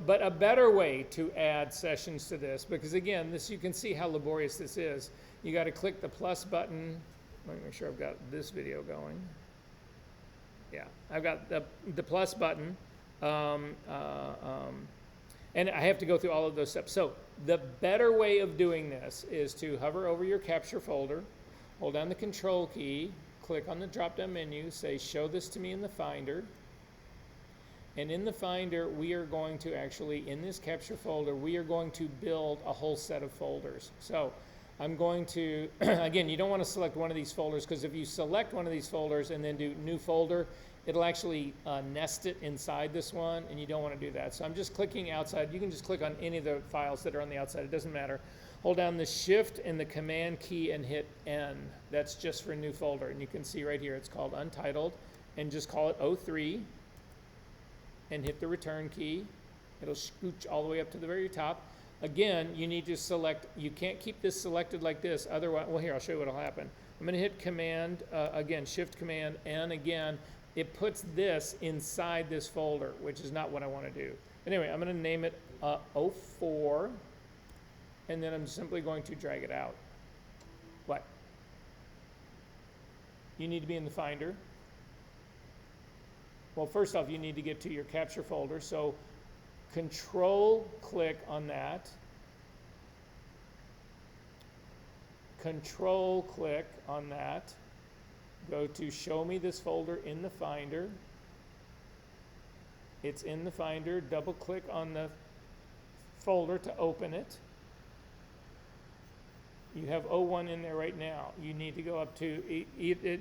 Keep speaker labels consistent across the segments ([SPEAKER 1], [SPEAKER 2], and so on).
[SPEAKER 1] but a better way to add sessions to this, because again, this, you can see how laborious this is. You got to click the plus button. Let me make sure I've got this video going. Yeah, I've got the plus button. And I have to go through all of those steps. So the better way of doing this is to hover over your capture folder, hold down the control key, click on the drop-down menu, say show this to me in the Finder. And in the Finder, we are going to actually, in this capture folder, we are going to build a whole set of folders. So I'm going to, again, you don't want to select one of these folders, because if you select one of these folders and then do new folder, it'll actually nest it inside this one, and you don't want to do that. So I'm just clicking outside. You can just click on any of the files that are on the outside. It doesn't matter. Hold down the Shift and the Command key and hit N. That's just for a new folder. And you can see right here it's called Untitled. And just call it 03 and hit the Return key. It'll scooch all the way up to the very top. Again, you need to select, you can't keep this selected like this. Otherwise, well, here, I'll show you what will happen. I'm going to hit Command, again, Shift Command, and again, it puts this inside this folder, which is not what I want to do. Anyway, I'm going to name it 04, and then I'm simply going to drag it out. What? You need to be in the Finder. Well, first off, you need to get to your capture folder, so Control click on that. Control click on that. Go to show me this folder in the Finder. It's in the Finder. Double click on the folder to open it. You have 01 in there right now. You need to go up to,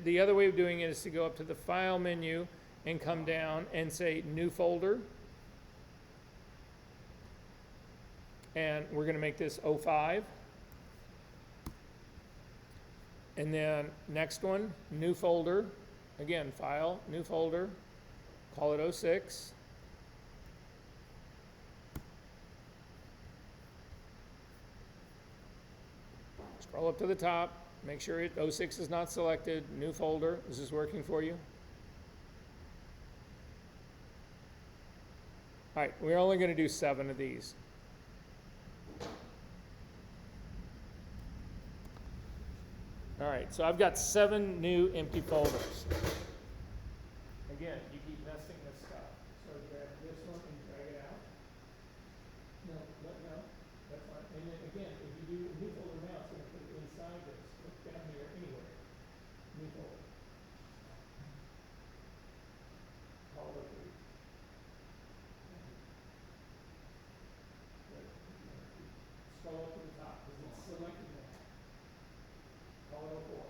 [SPEAKER 1] the other way of doing it is to go up to the File menu and come down and say New Folder. And we're going to make this 05. And then next one, New Folder. Again, File, New Folder. Call it 06. Scroll up to the top. Make sure 06 is not selected. New Folder. Is this working for you? All right, we're only going to do 7 of these. All right, so I've got 7 new empty folders. Again, you keep nesting this stuff. So grab this one and drag it out. No, that's fine. And then again, if you do a new folder now, it's going to put it inside this. Look down here anywhere. New folder. All over. Scroll up to the top because it's selected now. Call it 04.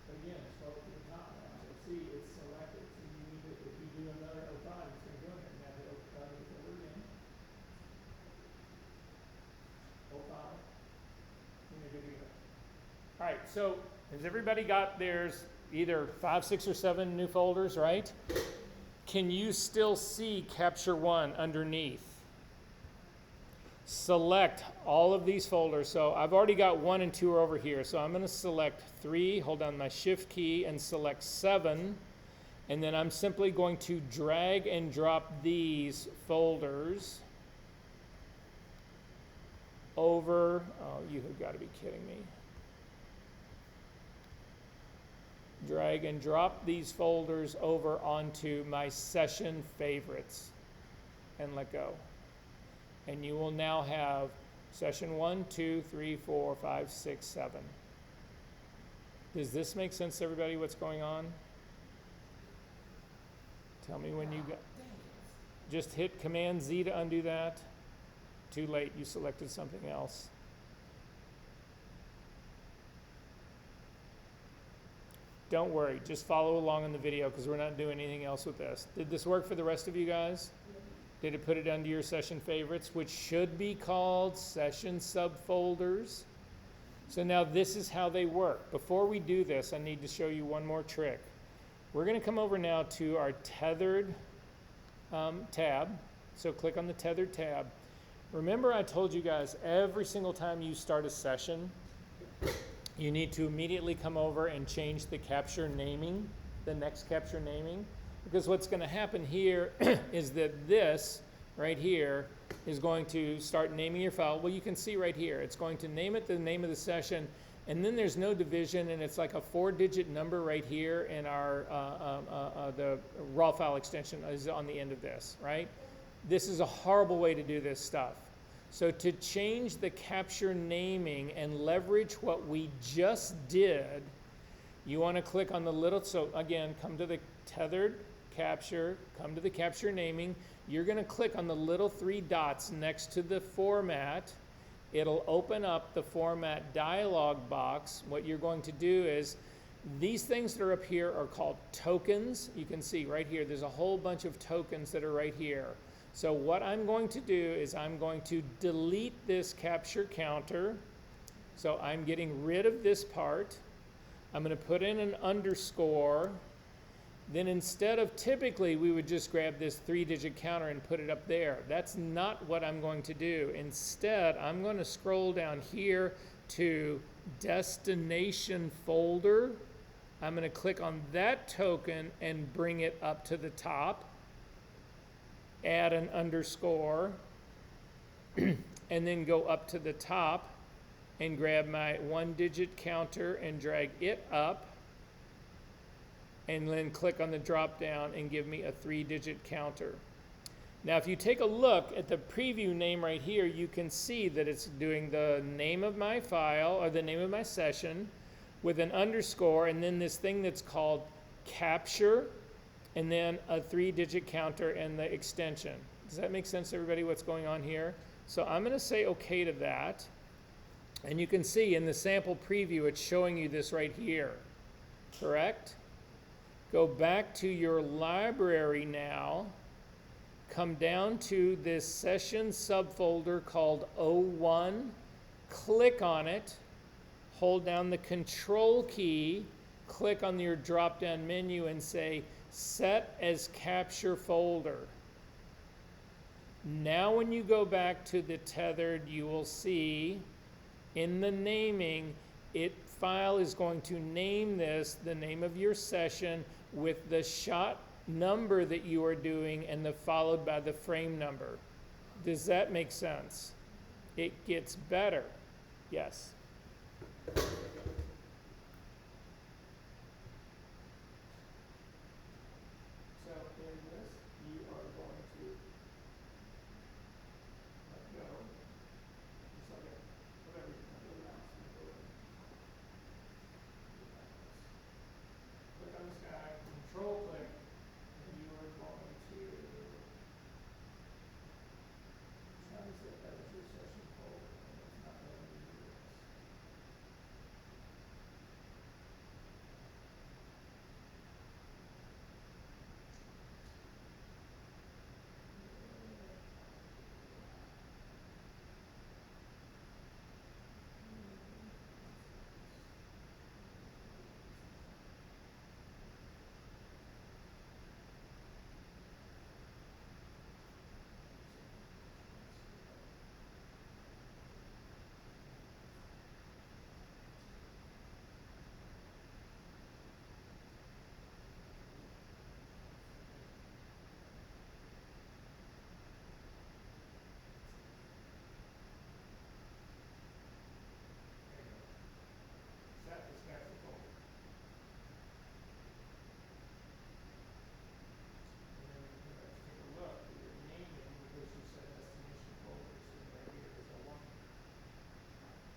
[SPEAKER 1] Again, scroll to the top now. So see, it's selected. So you need to, if you do another 05, it's going to go in there. Now hit 05 over again. 05. And you're good to go. All right, so has everybody got theirs either 5, 6, or 7 new folders, right? Can you still see Capture 1 underneath? Select all of these folders. So I've already got 1 and 2 are over here. So I'm going to select 3, hold down my Shift key, and select 7. And then I'm simply going to drag and drop these folders over. Oh, you have got to be kidding me. Drag and drop these folders over onto my session favorites and let go. And you will now have session 1, 2, 3, 4, 5, 6, 7. Does this make sense to everybody what's going on? Tell me when you got. Just hit Command Z to undo that. Too late, you selected something else. Don't worry, just follow along in the video because we're not doing anything else with this. Did this work for the rest of you guys? Did it put it under your session favorites, which should be called session subfolders? So now this is how they work. Before we do this, I need to show you one more trick. We're going to come over now to our tethered tab. So click on the tethered tab. Remember I told you guys every single time you start a session, you need to immediately come over and change the capture naming, the next capture naming. Because what's going to happen here is that this right here is going to start naming your file. Well, you can see right here, it's going to name it the name of the session, and then there's no division, and it's like a 4-digit number right here, and our the raw file extension is on the end of this, right? This is a horrible way to do this stuff. So to change the capture naming and leverage what we just did, you want to click on the little, so again, come to the tethered capture, come to the capture naming. You're going to click on the little 3 dots next to the format. It'll open up the format dialog box. What you're going to do is, these things that are up here are called tokens. You can see right here, there's a whole bunch of tokens that are right here. So what I'm going to do is I'm going to delete this capture counter. So I'm getting rid of this part. I'm going to put in an underscore. Then instead of, typically we would just grab this 3-digit counter and put it up there. That's not what I'm going to do. Instead, I'm going to scroll down here to destination folder. I'm going to click on that token and bring it up to the top. Add an underscore, and then go up to the top and grab my 1-digit counter and drag it up, and then click on the drop down and give me a 3-digit counter. Now if you take a look at the preview name right here, you can see that it's doing the name of my file or the name of my session with an underscore, and then this thing that's called capture, and then a 3-digit counter and the extension. Does that make sense to everybody what's going on here? So I'm going to say okay to that. And you can see in the sample preview, it's showing you this right here, correct? Go back to your library now. Come down to this session subfolder called O1. Click on it. Hold down the control key. Click on your drop-down menu and say, set as capture folder. Now when you go back to the tethered, you will see in the naming, file is going to name this the name of your session with the shot number that you are doing and followed by the frame number. Does that make sense? It gets better. Yes.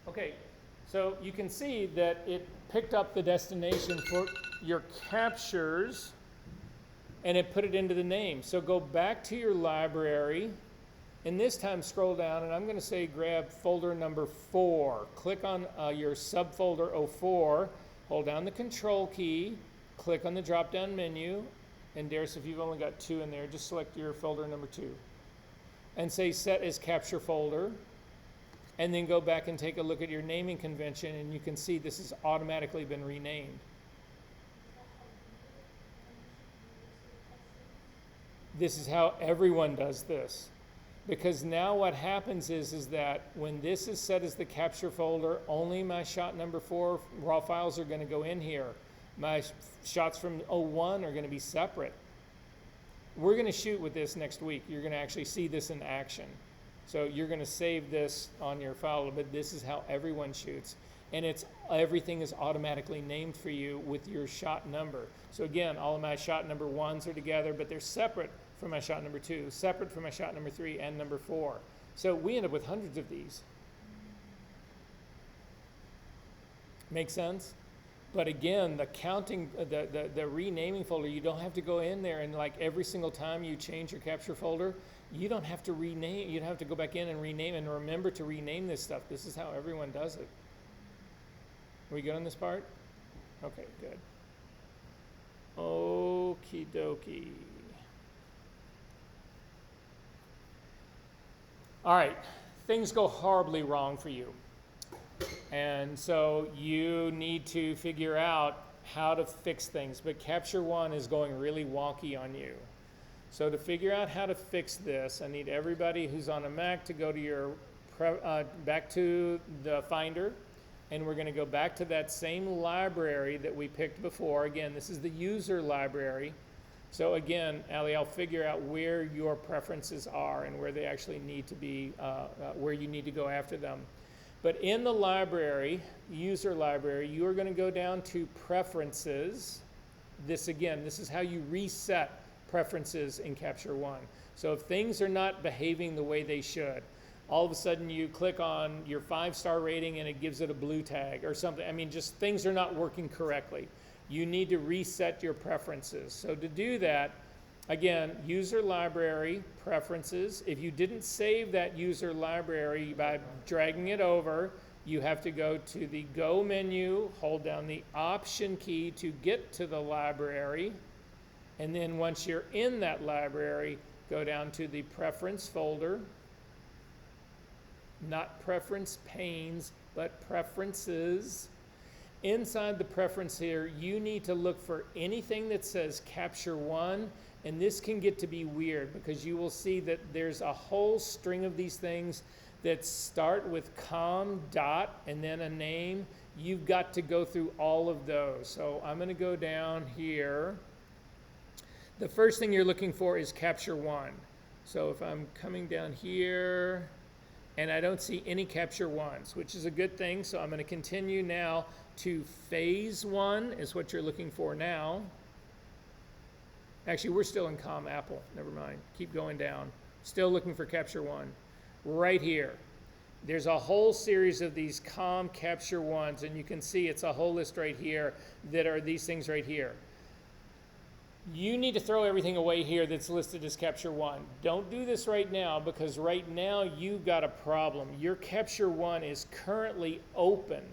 [SPEAKER 1] Okay, so you can see that it picked up the destination for your captures and it put it into the name. So go back to your library and this time scroll down and I'm going to say grab folder number 4. Click on your subfolder 04, hold down the control key, click on the drop down menu, and Darius, if you've only got 2 in there, just select your folder number 2 and say set as capture folder. And then go back and take a look at your naming convention and you can see this has automatically been renamed. This is how everyone does this. Because now what happens is that when this is set as the capture folder, only my shot number 4 raw files are going to go in here. My shots from 01 are going to be separate. We're going to shoot with this next week. You're going to actually see this in action. So you're going to save this on your file, but this is how everyone shoots. And everything is automatically named for you with your shot number. So again, all of my shot number 1s are together, but they're separate from my shot number 2, separate from my shot number 3 and number 4. So we end up with hundreds of these. Make sense? But again, the counting, the renaming folder, you don't have to go in there and like every single time you change your capture folder, you don't have to rename, you don't have to go back in and rename and remember to rename this stuff. This is how everyone does it. Are we good on this part? Okay, good. Okie dokie. All right, things go horribly wrong for you. And so you need to figure out how to fix things. But Capture One is going really wonky on you. So to figure out how to fix this, I need everybody who's on a Mac to go to your back to the Finder. And we're going to go back to that same library that we picked before. Again, this is the user library. So again, Ali, I'll figure out where your preferences are and where they actually need to be, where you need to go after them. But in the library, user library, you are going to go down to preferences. This is how you reset preferences in Capture One. So if things are not behaving the way they should, all of a sudden you click on your 5-star rating and it gives it a blue tag or something. I mean, just things are not working correctly. You need to reset your preferences. So to do that, again, user library, preferences. If you didn't save that user library by dragging it over, you have to go to the Go menu, hold down the Option key to get to the library, and then once you're in that library, go down to the Preference folder, not Preference panes, but Preferences. Inside the preference here, you need to look for anything that says Capture One. And this can get to be weird because you will see that there's a whole string of these things that start with com, dot, and then a name. You've got to go through all of those. So I'm going to go down here. The first thing you're looking for is Capture One. So if I'm coming down here and I don't see any Capture Ones, which is a good thing. So I'm going to continue now to Phase One is what you're looking for now. Actually, we're still in COM Apple. Never mind. Keep going down. Still looking for Capture One. Right here. There's a whole series of these COM Capture Ones, and you can see it's a whole list right here that are these things right here. You need to throw everything away here that's listed as Capture One. Don't do this right now because right now you've got a problem. Your Capture One is currently open.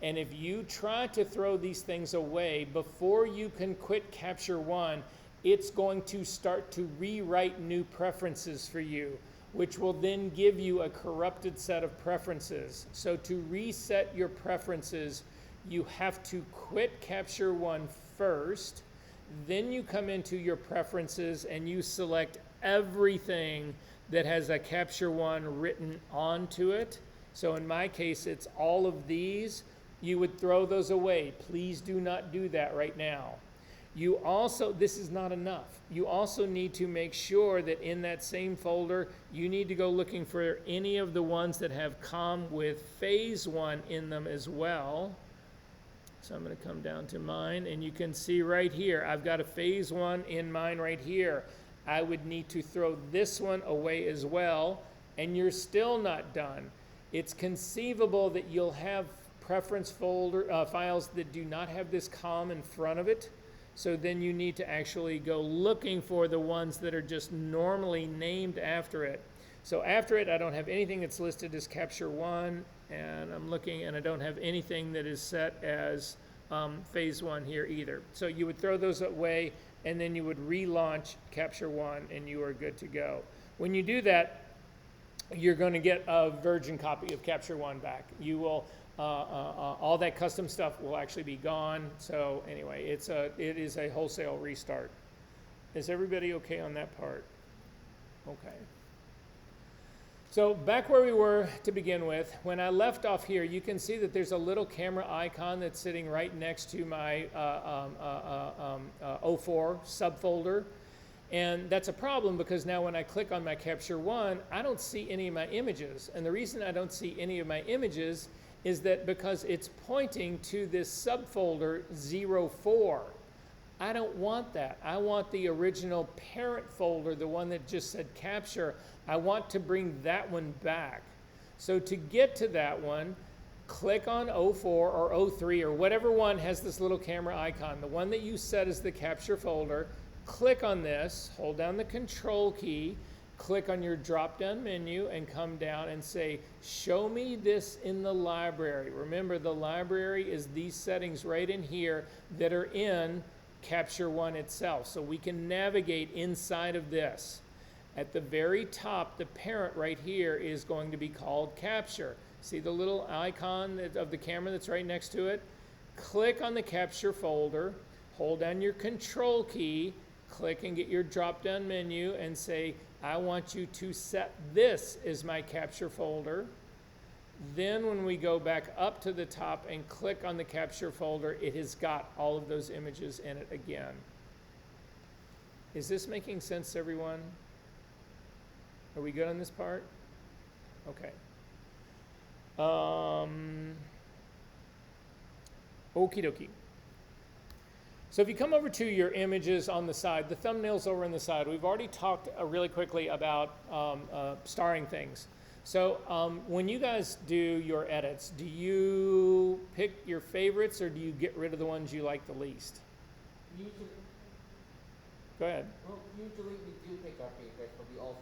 [SPEAKER 1] And if you try to throw these things away before you can quit Capture One, it's going to start to rewrite new preferences for you, which will then give you a corrupted set of preferences. So to reset your preferences, you have to quit Capture One first, then you come into your preferences and you select everything that has a Capture One written onto it. So in my case, it's all of these. You would throw those away. Please do not do that right now. You also, this is not enough. You also need to make sure that in that same folder, you need to go looking for any of the ones that have COM with Phase One in them as well. So I'm going to come down to mine, and you can see right here, I've got a Phase One in mine right here. I would need to throw this one away as well, and you're still not done. It's conceivable that you'll have preference folder files that do not have this COM in front of it. So then you need to actually go looking for the ones that are just normally named after it. So after it, I don't have anything that's listed as Capture One, and I'm looking and I don't have anything that is set as Phase One here either. So you would throw those away and then you would relaunch Capture One and you are good to go. When you do that, you're going to get a virgin copy of Capture One back. You will all that custom stuff will actually be gone. So anyway, it is a wholesale restart. Is everybody okay on that part? Okay. So back where we were to begin with, when I left off here, you can see that there's a little camera icon that's sitting right next to my 04 subfolder. And that's a problem because now when I click on my Capture One, I don't see any of my images. And the reason I don't see any of my images is that because it's pointing to this subfolder 04. I don't want that. I want the original parent folder, the one that just said Capture. I want to bring that one back. So to get to that one, click on 04 or 03 or whatever one has this little camera icon, the one that you set as the Capture folder. Click on this, hold down the Control key, click on your drop-down menu and come down and say, show me this in the library. Remember, the library is these settings right in here that are in Capture One itself. So we can navigate inside of this. At the very top, the parent right here is going to be called Capture. See the little icon of the camera that's right next to it? Click on the Capture folder, hold down your Control key, click and get your drop-down menu and say, I want you to set this as my Capture folder. Then when we go back up to the top and click on the Capture folder, it has got all of those images in it again. Is this making sense to everyone? Are we good on this part? Okay. Okie dokie. So if you come over to your images on the side, the thumbnails over on the side, we've already talked really quickly about starring things. So when you guys do your edits, do you pick your favorites or do you get rid of the ones you like the least?
[SPEAKER 2] Usually,
[SPEAKER 1] Go ahead.
[SPEAKER 2] well, usually we do pick our favorites, but we also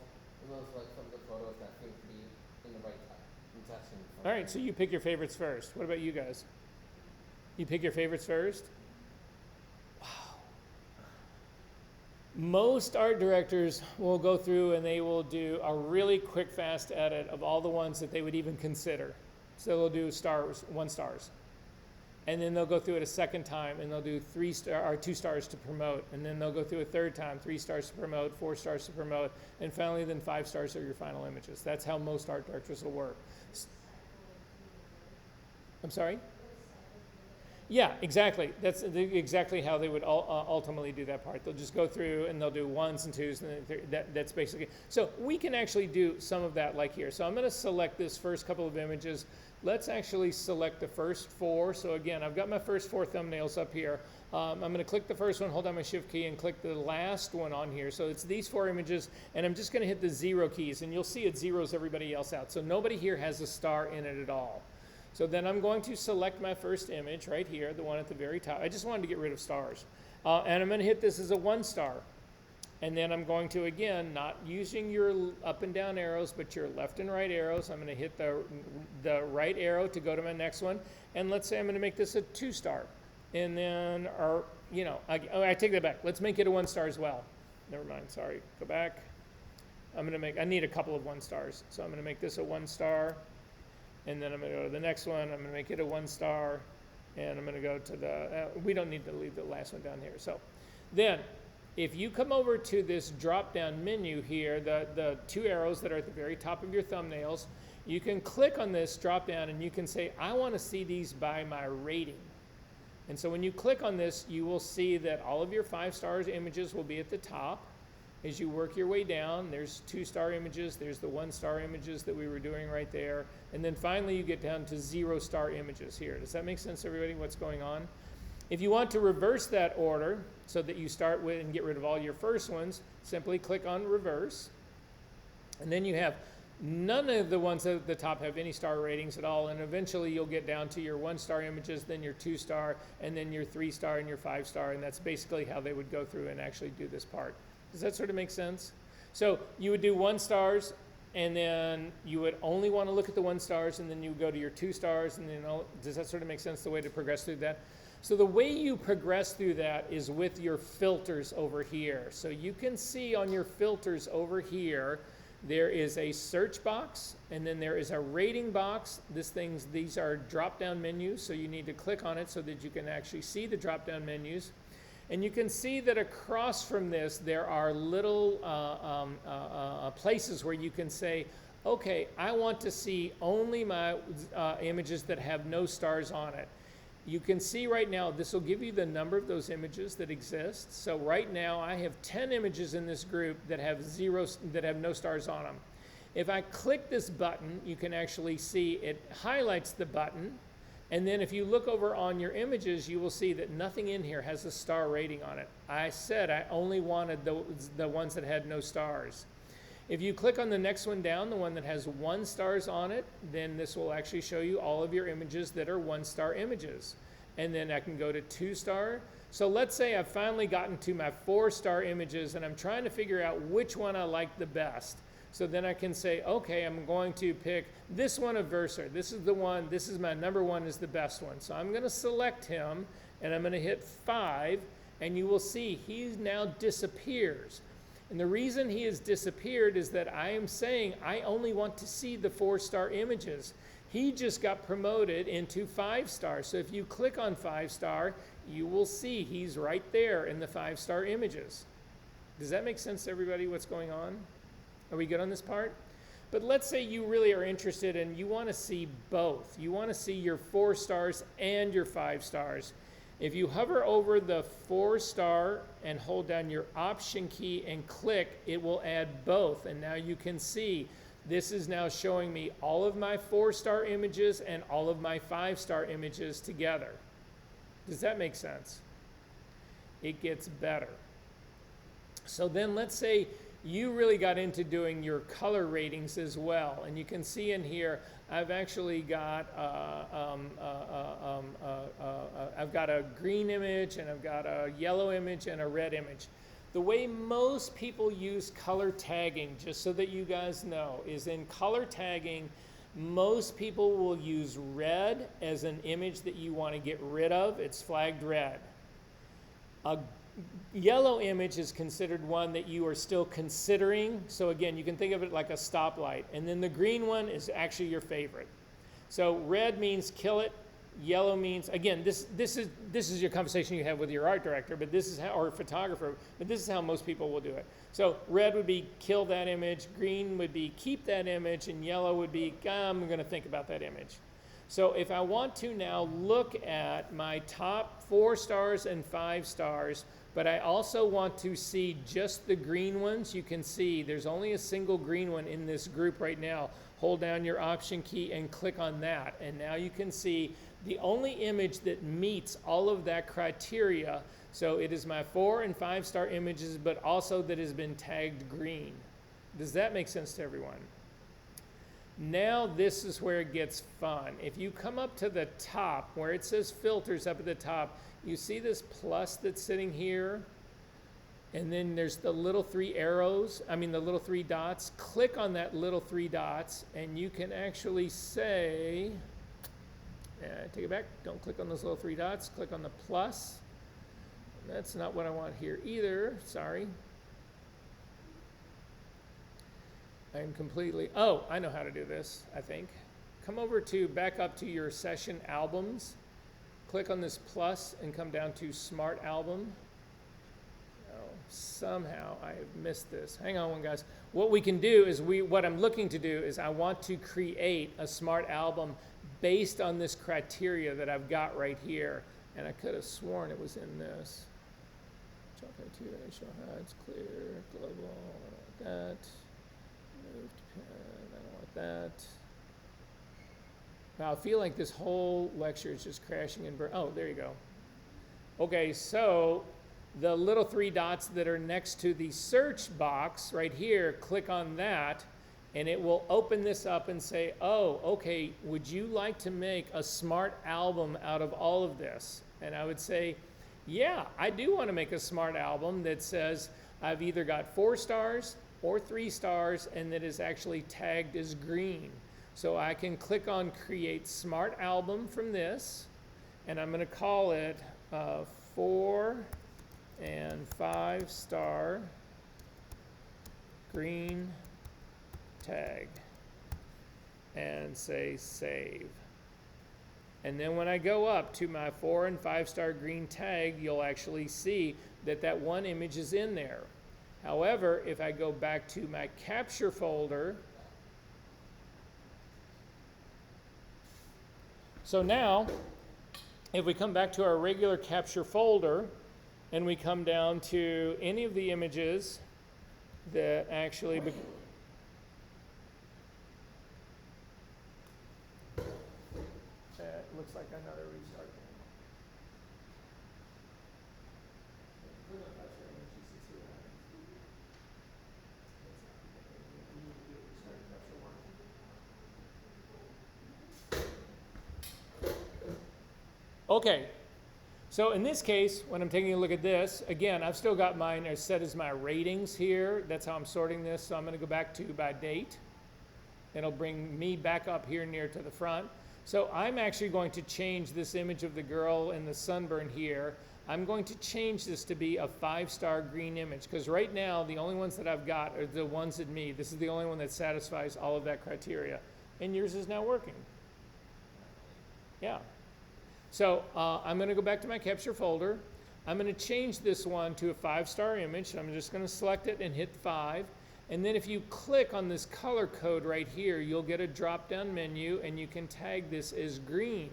[SPEAKER 2] like some of the photos that seem to be in the right section.
[SPEAKER 1] All right, so you pick your favorites first. What about you guys? You pick your favorites first? Wow. Most art directors will go through and they will do a really quick, fast edit of all the ones that they would even consider. So they'll do stars, 1 stars. And then they'll go through it a second time and they'll do 2 stars to promote. And then they'll go through a third time, 3 stars to promote, 4 stars to promote. And finally, then 5 stars are your final images. That's how most art directors will work. I'm sorry? Yeah, exactly. That's exactly how they would ultimately do that part. They'll just go through and they'll do 1s and 2s, and that's basically. So we can actually do some of that like here. So I'm going to select this first couple of images. Let's actually select the first 4. So again, I've got my first 4 thumbnails up here. I'm going to click the first one, hold down my Shift key, and click the last one on here. So it's these 4 images, and I'm just going to hit the 0 keys, and you'll see it zeroes everybody else out. So nobody here has a star in it at all. So then I'm going to select my first image right here, the one at the very top. I just wanted to get rid of stars. And I'm going to hit this as a 1 star. And then I'm going to, again, not using your up and down arrows, but your left and right arrows. I'm going to hit the right arrow to go to my next one. And let's say I'm going to make this a 2 star. And then, I take that back. Let's make it a 1 star as well. Never mind, sorry. Go back. I need a couple of 1 stars. So I'm going to make this a 1 star. And then I'm going to go to the next one. I'm going to make it a 1 star. And I'm going to go to the, we don't need to leave the last one down here. So then, if you come over to this drop-down menu here, the 2 arrows that are at the very top of your thumbnails, you can click on this drop-down and you can say, I want to see these by my rating. And so when you click on this, you will see that all of your 5 stars images will be at the top. As you work your way down, there's 2 star images, there's the 1 star images that we were doing right there, and then finally you get down to 0 star images here. Does that make sense to everybody, what's going on? If you want to reverse that order so that you start with and get rid of all your first ones, simply click on reverse, and then you have none of the ones at the top have any star ratings at all, and eventually you'll get down to your 1 star images, then your 2 star, and then your 3 star and your 5 star, and that's basically how they would go through and actually do this part. Does that sort of make sense? So you would do 1 stars, and then you would only want to look at the 1 stars, and then you go to your 2 stars, and then does that sort of make sense, the way to progress through that? So the way you progress through that is with your filters over here. So you can see on your filters over here, there is a search box, and then there is a rating box. These are drop-down menus, so you need to click on it so that you can actually see the drop-down menus. And you can see that across from this, there are little places where you can say, okay, I want to see only my images that have no stars on it. You can see right now, this will give you the number of those images that exist. So right now I have 10 images in this group that have no stars on them. If I click this button, you can actually see it highlights the button. And then if you look over on your images, you will see that nothing in here has a star rating on it. I said I only wanted the ones that had no stars. If you click on the next one down, the one that has 1 stars on it, then this will actually show you all of your images that are 1-star images. And then I can go to 2-star. So let's say I've finally gotten to my 4-star images and I'm trying to figure out which one I like the best. So then I can say, okay, I'm going to pick this one of Verser. This is the one, this is my number 1 is the best one. So I'm going to select him and I'm going to hit 5 and you will see he now disappears. And the reason he has disappeared is that I am saying I only want to see the 4-star images. He just got promoted into 5-star. So if you click on 5-star, you will see he's right there in the 5-star images. Does that make sense to everybody what's going on? Are we good on this part? But let's say you really are interested and you want to see both. You want to see your 4 stars and your 5 stars. If you hover over the 4-star and hold down your option key and click, it will add both. And now you can see this is now showing me all of my 4-star images and all of my 5-star images together. Does that make sense? It gets better. So then let's say you really got into doing your color ratings as well. And you can see in here, I've actually got I've got a green image and I've got a yellow image and a red image. The way most people use color tagging, just so that you guys know, is in color tagging, most people will use red as an image that you want to get rid of. It's flagged red. A yellow image is considered one that you are still considering. So again, you can think of it like a stoplight. And then the green one is actually your favorite. So red means kill it. Yellow means, again, this is your conversation you have with your art director, but this is how, or photographer, but this is how most people will do it. So red would be kill that image, green would be keep that image, and yellow would be I'm going to think about that image. So if I want to now look at my top 4 stars and 5 stars, but I also want to see just the green ones, you can see there's only a single green one in this group right now. Hold down your option key and click on that. And now you can see the only image that meets all of that criteria. So it is my 4 and 5 star images, but also that has been tagged green. Does that make sense to everyone? Now this is where it gets fun. If you come up to the top where it says filters up at the top, you see this plus that's sitting here, and then there's the little 3 arrows, the little 3 dots. Click on that little 3 dots and you can actually say, take it back, don't click on those little 3 dots, click on the plus. That's not what I want here either, sorry. I'm completely, I know how to do this, I think. Come over to, back up to your session albums. Click on this plus and come down to Smart Album. Oh, somehow I have missed this. Hang on one, guys. What we can do is, what I'm looking to do is I want to create a Smart Album based on this criteria that I've got right here. And I could have sworn it was in this. Chocolate ratio, hides, clear, global, I don't want that. Moved pen, I don't want that. Now I feel like this whole lecture is just crashing and burn. Oh, there you go. Okay, so the little 3 dots that are next to the search box right here, click on that, and it will open this up and say, oh, okay, would you like to make a smart album out of all of this? And I would say, yeah, I do want to make a smart album that says I've either got 4 stars or 3 stars and that is actually tagged as green. So I can click on Create Smart Album from this, and I'm going to call it 4 and 5 star green tag, and say Save. And then when I go up to my 4 and 5 star green tag, you'll actually see that that one image is in there. However, if I go back to my capture folder, so now if we come back to our regular capture folder and we come down to any of the images that actually it looks like another restart. Okay, so in this case, when I'm taking a look at this, again, I've still got mine as set as my ratings here. That's how I'm sorting this. So I'm going to go back to by date. It'll bring me back up here near to the front. So I'm actually going to change this image of the girl in the sunburn here. I'm going to change this to be a 5-star green image, because right now the only ones that I've got are the ones in me. This is the only one that satisfies all of that criteria. And yours is now working. Yeah. So I'm going to go back to my capture folder. I'm going to change this one to a 5-star image. I'm just going to select it and hit 5. And then if you click on this color code right here, you'll get a drop-down menu, and you can tag this as green.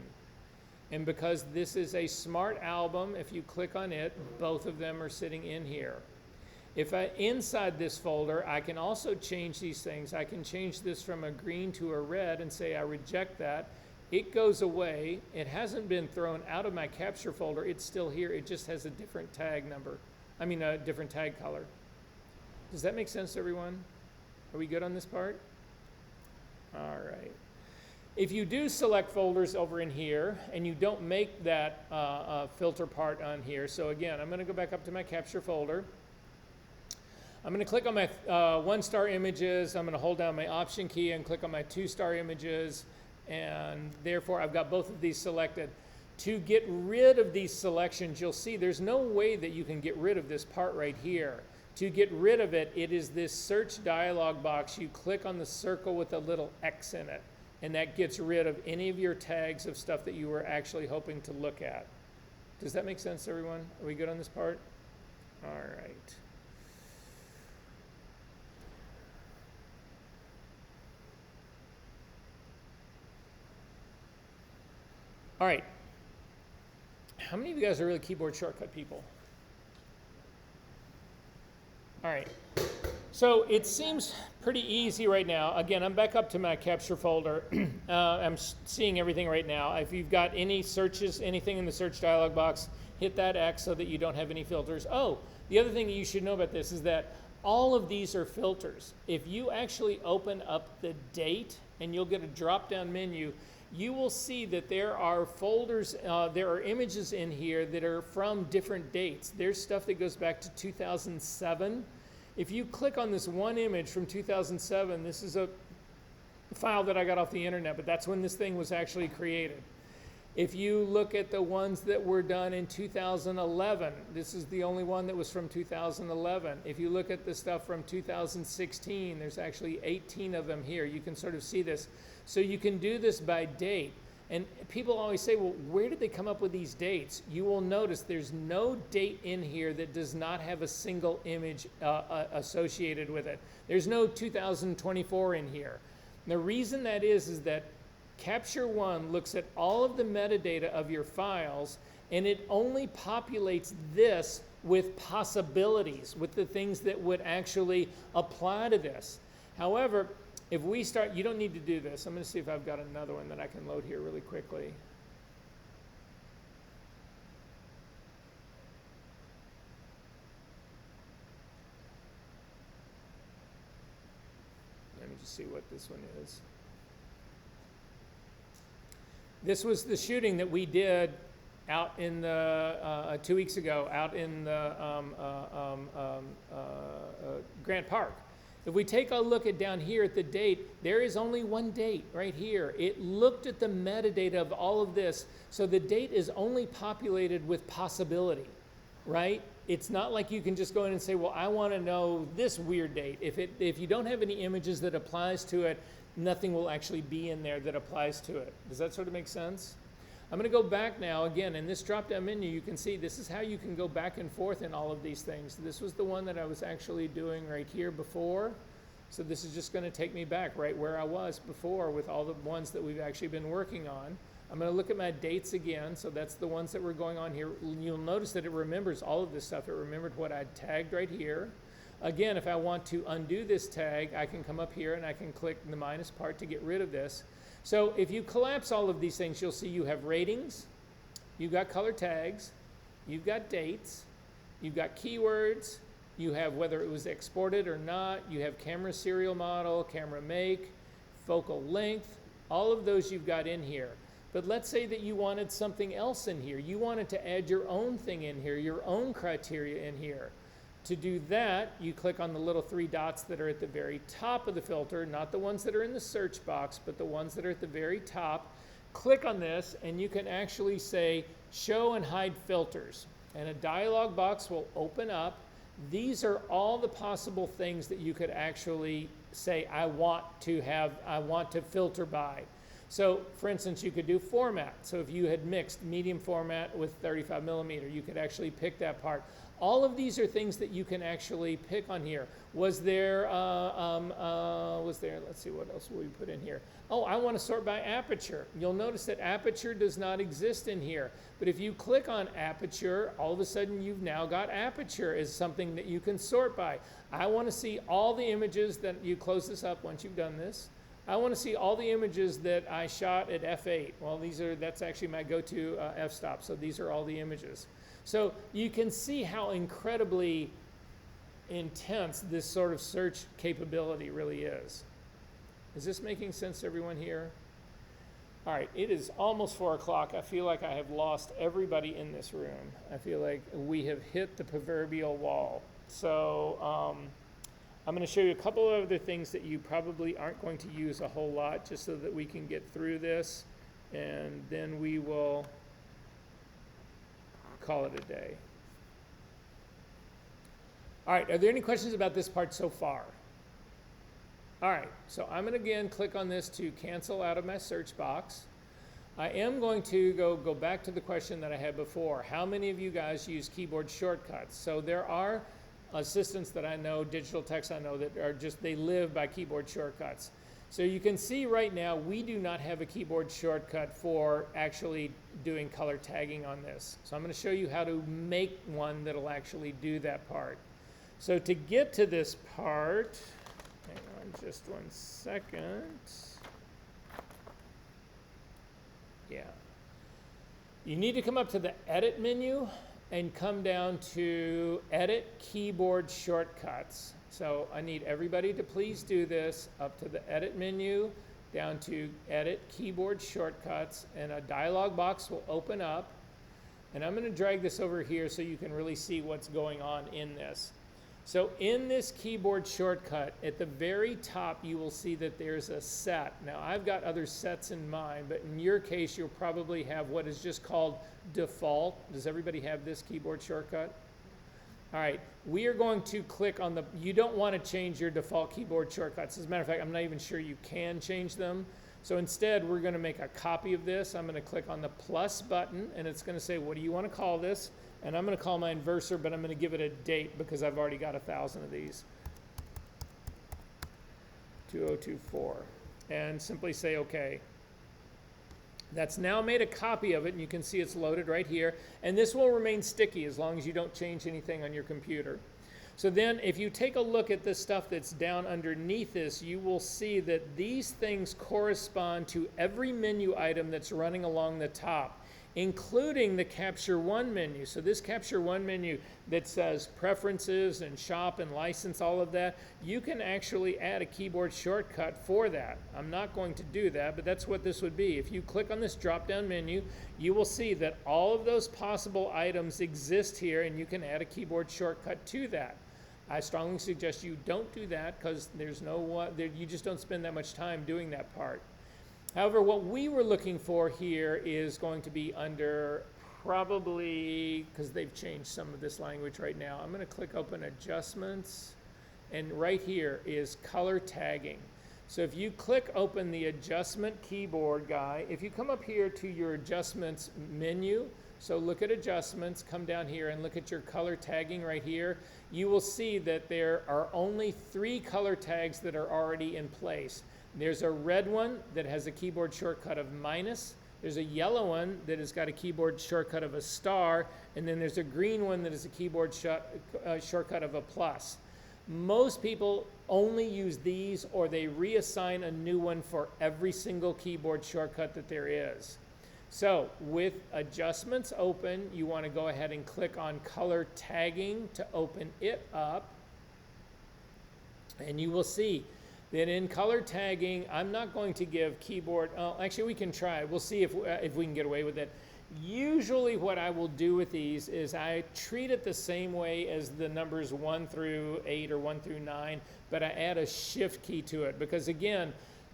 [SPEAKER 1] And because this is a smart album, if you click on it, both of them are sitting in here. If inside this folder, I can also change these things. I can change this from a green to a red and say I reject that. It goes away. It hasn't been thrown out of my capture folder. It's still here. It just has a different tag number. A different tag color. Does that make sense to everyone? Are we good on this part? All right. If you do select folders over in here and you don't make that filter part on here, so again, I'm going to go back up to my capture folder. I'm going to click on my 1-star images. I'm going to hold down my option key and click on my 2-star images. And therefore, I've got both of these selected. To get rid of these selections, you'll see there's no way that you can get rid of this part right here. To get rid of it, it is this search dialog box. You click on the circle with a little X in it, and that gets rid of any of your tags of stuff that you were actually hoping to look at. Does that make sense, everyone? Are we good on this part? All right. All right. How many of you guys are really keyboard shortcut people? All right. So it seems pretty easy right now. Again, I'm back up to my capture folder. I'm seeing everything right now. If you've got any searches, anything in the search dialog box, hit that X so that you don't have any filters. Oh, the other thing that you should know about this is that all of these are filters. If you actually open up the date, and you'll get a drop-down menu, you will see that there are folders, there are images in here that are from different dates. There's stuff that goes back to 2007. If you click on this one image from 2007, this is a file that I got off the internet, but that's when this thing was actually created. If you look at the ones that were done in 2011, this is the only one that was from 2011. If you look at the stuff from 2016, there's actually 18 of them here. You can sort of see this. So you can do this by date. And people always say, well, where did they come up with these dates? You will notice there's no date in here that does not have a single image associated with it. There's no 2024 in here. And the reason that is that Capture One looks at all of the metadata of your files, and it only populates this with possibilities, with the things that would actually apply to this. However, if we start, you don't need to do this. I'm going to see if I've got another one that I can load here really quickly. Let me just see what this one is. This was the shooting that we did out in the 2 weeks ago, out in the Grant Park. If we take a look at down here at the date, there is only one date right here. It looked at the metadata of all of this, so the date is only populated with possibility, right? It's not like you can just go in and say, well, I want to know this weird date. If you don't have any images that applies to it, nothing will actually be in there that applies to it. Does that sort of make sense? I'm going to go back now. Again, in this drop-down menu, you can see this is how you can go back and forth in all of these things. This was the one that I was actually doing right here before. So this is just going to take me back right where I was before with all the ones that we've actually been working on. I'm going to look at my dates again. So that's the ones that were going on here. You'll notice that it remembers all of this stuff. It remembered what I tagged right here. Again, if I want to undo this tag, I can come up here and I can click the minus part to get rid of this. So if you collapse all of these things, you'll see you have ratings, you've got color tags, you've got dates, you've got keywords, you have whether it was exported or not, you have camera serial model, camera make, focal length, all of those you've got in here. But let's say that you wanted something else in here. You wanted to add your own thing in here, your own criteria in here. To do that, you click on the little three dots that are at the very top of the filter, not the ones that are in the search box, but the ones that are at the very top. Click on this, and you can actually say, show and hide filters. And a dialog box will open up. These are all the possible things that you could actually say, I want to filter by. So, for instance, you could do format. So if you had mixed medium format with 35 millimeter, you could actually pick that part. All of these are things that you can actually pick on here. Let's see, what else will we put in here? Oh, I want to sort by aperture. You'll notice that aperture does not exist in here. But if you click on aperture, all of a sudden you've now got aperture as something that you can sort by. I want to see all the images that you close this up once you've done this. I want to see all the images that I shot at f8. Well, that's actually my go-to f-stop. So these are all the images. So you can see how incredibly intense this sort of search capability really is. Is this making sense to everyone here? All right, it is almost 4 o'clock. I feel like I have lost everybody in this room. I feel like we have hit the proverbial wall. So I'm going to show you a couple of other things that you probably aren't going to use a whole lot, just so that we can get through this, and then we will call it a day. All right, are there any questions about this part so far? All right, so I'm going to again click on this to cancel out of my search box. I am going to go back to the question that I had before. How many of you guys use keyboard shortcuts? So there are assistants that I know, digital techs I know, that are just, they live by keyboard shortcuts. So you can see right now we do not have a keyboard shortcut for actually doing color tagging on this. So I'm going to show you how to make one that'll actually do that part. So to get to this part, hang on just 1 second. Yeah. You need to come up to the edit menu and come down to edit keyboard shortcuts. So I need everybody to please do this, up to the edit menu, down to edit keyboard shortcuts, and a dialog box will open up. And I'm going to drag this over here so you can really see what's going on in this. So in this keyboard shortcut, at the very top, you will see that there's a set. Now, I've got other sets in mind, but in your case, you'll probably have what is just called default. Does everybody have this keyboard shortcut? All right, we are going to click on the, you don't want to change your default keyboard shortcuts. As a matter of fact, I'm not even sure you can change them. So instead, we're going to make a copy of this. I'm going to click on the plus button, and it's going to say, what do you want to call this? And I'm going to call mine Versor, but I'm going to give it a date because I've already got 1,000 of these. 2024. And simply say OK. That's now made a copy of it, and you can see it's loaded right here. And this will remain sticky as long as you don't change anything on your computer. So then if you take a look at the stuff that's down underneath this, you will see that these things correspond to every menu item that's running along the top, including the Capture One menu. So this Capture One menu that says preferences and shop and license, all of that, you can actually add a keyboard shortcut for that. I'm not going to do that, but that's what this would be. If you click on this drop-down menu, you will see that all of those possible items exist here, and you can add a keyboard shortcut to that. I strongly suggest you don't do that because there's you just don't spend that much time doing that part. However, what we were looking for here is going to be under probably, because they've changed some of this language right now. I'm going to click open adjustments, and right here is color tagging. So if you click open the adjustment keyboard guy, if you come up here to your adjustments menu, so look at adjustments, come down here and look at your color tagging right here, you will see that there are only 3 color tags that are already in place. There's a red one that has a keyboard shortcut of minus. There's a yellow one that has got a keyboard shortcut of a star, and then there's a green one that is a keyboard shortcut of a plus. Most people only use these, or they reassign a new one for every single keyboard shortcut that there is. So with adjustments open, you want to go ahead and click on color tagging to open it up. And you will see that in color tagging, I'm not going to give keyboard, actually we can try. We'll see if we can get away with it. Usually what I will do with these is I treat it the same way as the numbers 1 through 8 or 1 through 9, but I add a shift key to it because again,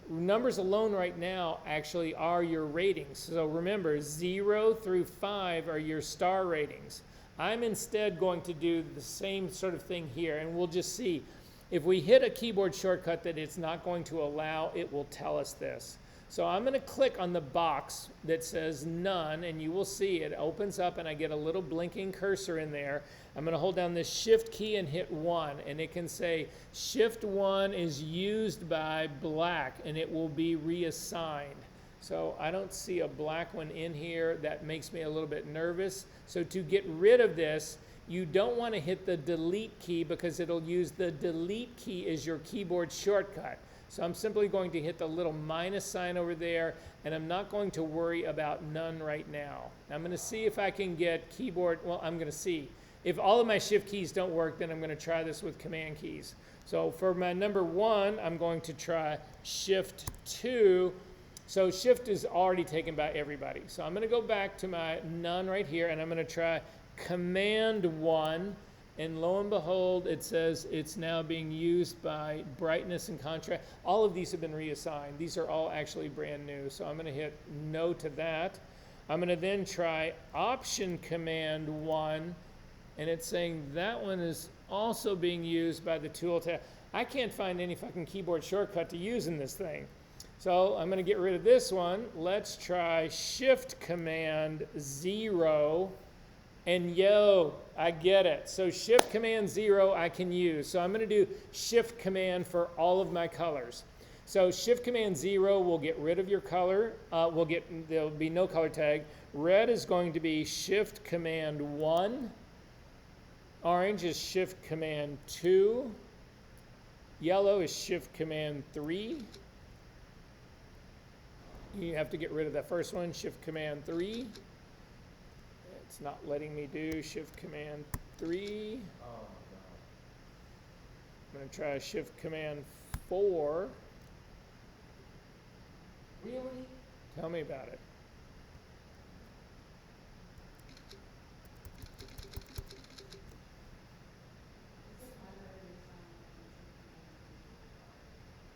[SPEAKER 1] numbers alone right now actually are your ratings. So remember, 0 through 5 are your star ratings. I'm instead going to do the same sort of thing here, and we'll just see. If we hit a keyboard shortcut that it's not going to allow, it will tell us this. So I'm going to click on the box that says none, and you will see it opens up and I get a little blinking cursor in there. I'm going to hold down this shift key and hit 1, and it can say shift 1 is used by black, and it will be reassigned. So I don't see a black one in here. That makes me a little bit nervous. So to get rid of this, you don't want to hit the delete key because it'll use the delete key as your keyboard shortcut. So I'm simply going to hit the little minus sign over there, and I'm not going to worry about none right now. I'm going to see if I can get keyboard, well, I'm going to see. If all of my shift keys don't work, then I'm going to try this with command keys. So for my number 1, I'm going to try shift 2. So shift is already taken by everybody. So I'm going to go back to my none right here, and I'm going to try command 1. And lo and behold, it says it's now being used by brightness and contrast. All of these have been reassigned. These are all actually brand new. So I'm going to hit no to that. I'm going to then try option command 1. And it's saying that one is also being used by the tool tab. I can't find any fucking keyboard shortcut to use in this thing. So I'm going to get rid of this one. Let's try shift command 0. And yo, I get it. So shift command 0 I can use. So I'm going to do shift command for all of my colors. So shift command 0 will get rid of your color. There'll be no color tag. Red is going to be shift command 1. Orange is shift command 2. Yellow is shift command 3. You have to get rid of that first one, shift command 3. It's not letting me do shift command 3.
[SPEAKER 2] Oh my God.
[SPEAKER 1] I'm going to try shift command 4.
[SPEAKER 2] Really?
[SPEAKER 1] Tell me about it.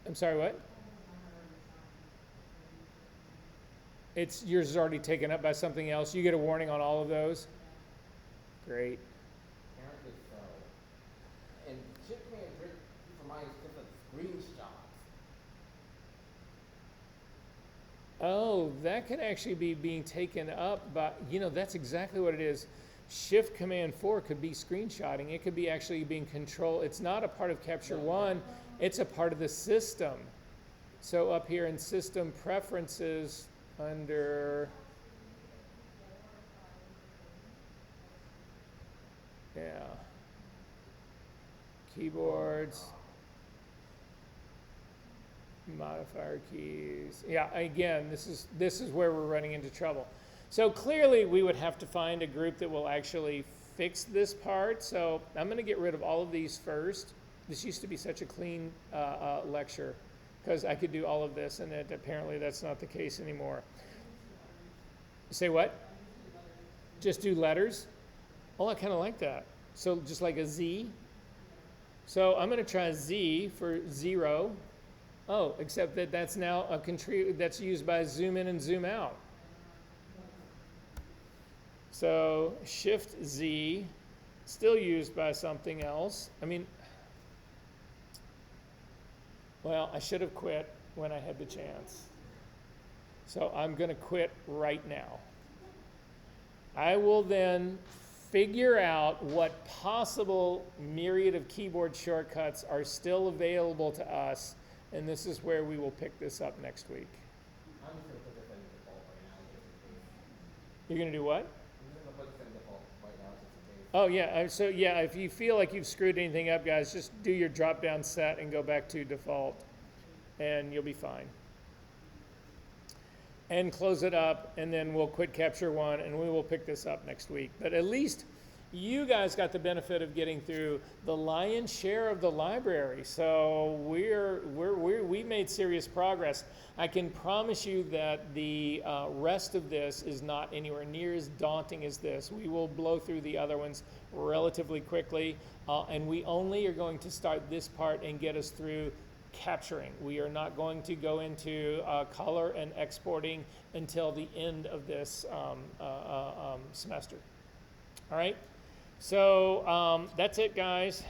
[SPEAKER 1] I'm sorry, what? It's yours is already taken up by something else. You get a warning on all of those. Great.
[SPEAKER 2] Apparently so. And shift command 3 for mine is just a screenshot.
[SPEAKER 1] Oh, that could actually be being taken up by, that's exactly what it is. Shift command 4 could be screenshotting. It could be actually being controlled. It's not a part of Capture One. It's a part of the system. So up here in system preferences under, keyboards, modifier keys. Yeah, again, this is where we're running into trouble. So clearly we would have to find a group that will actually fix this part. So I'm going to get rid of all of these first. This used to be such a clean lecture because I could do all of this, and apparently that's not the case anymore. Say what? Just do letters? Oh, I kind of like that. So just like a Z. So I'm going to try Z for 0. Oh, except that that's now that's used by zoom in and zoom out. So shift Z, still used by something else. I mean, well, I should have quit when I had the chance. So I'm going to quit right now. I will then figure out what possible myriad of keyboard shortcuts are still available to us, and this is where we will pick this up next week.
[SPEAKER 2] I'm just going to put this in the default right now.
[SPEAKER 1] You're going to do what?
[SPEAKER 2] I'm just gonna put this in default right now, just in case.
[SPEAKER 1] Oh, yeah. So, yeah, if you feel like you've screwed anything up, guys, just do your drop down set and go back to default, and you'll be fine. And close it up, and then we'll quit capture one, and we will pick this up next week. But at least you guys got the benefit of getting through the lion's share of the library. So we made serious progress. I can promise you that the rest of this is not anywhere near as daunting as this. We will blow through the other ones relatively quickly, and we only are going to start this part and get us through capturing. We are not going to go into color and exporting until the end of this semester. All right, so that's it, guys.